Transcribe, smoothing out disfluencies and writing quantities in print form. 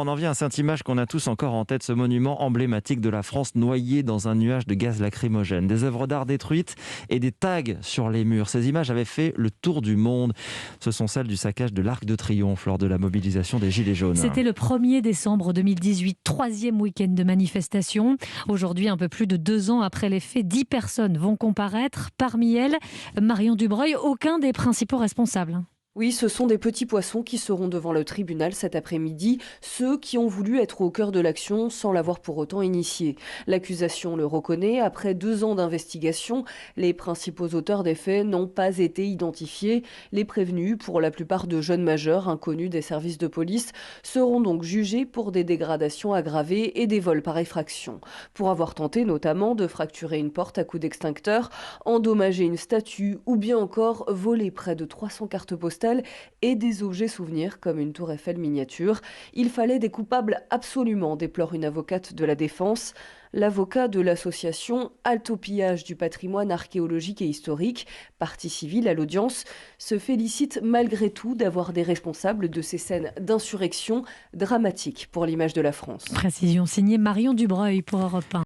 On en vient à cette image qu'on a tous encore en tête, ce monument emblématique de la France noyé dans un nuage de gaz lacrymogène. Des œuvres d'art détruites et des tags sur les murs. Ces images avaient fait le tour du monde. Ce sont celles du saccage de l'Arc de Triomphe lors de la mobilisation des Gilets jaunes. C'était le 1er décembre 2018, troisième week-end de manifestation. Aujourd'hui, un peu plus de 2 ans après les faits, 10 personnes vont comparaître. Parmi elles, Marion Dubreuil, aucun des principaux responsables. Oui, ce sont des petits poissons qui seront devant le tribunal cet après-midi, ceux qui ont voulu être au cœur de l'action sans l'avoir pour autant initié. L'accusation le reconnaît. Après 2 ans d'investigation, les principaux auteurs des faits n'ont pas été identifiés. Les prévenus, pour la plupart de jeunes majeurs inconnus des services de police, seront donc jugés pour des dégradations aggravées et des vols par effraction. Pour avoir tenté notamment de fracturer une porte à coups d'extincteur, endommager une statue ou bien encore voler près de 300 cartes postales et des objets souvenirs comme une tour Eiffel miniature. Il fallait des coupables absolument, déplore une avocate de la défense. L'avocat de l'association Halte au pillage du patrimoine archéologique et historique, partie civile à l'audience, se félicite malgré tout d'avoir des responsables de ces scènes d'insurrection dramatiques pour l'image de la France. Précision signée Marion Dubreuil pour Europe 1.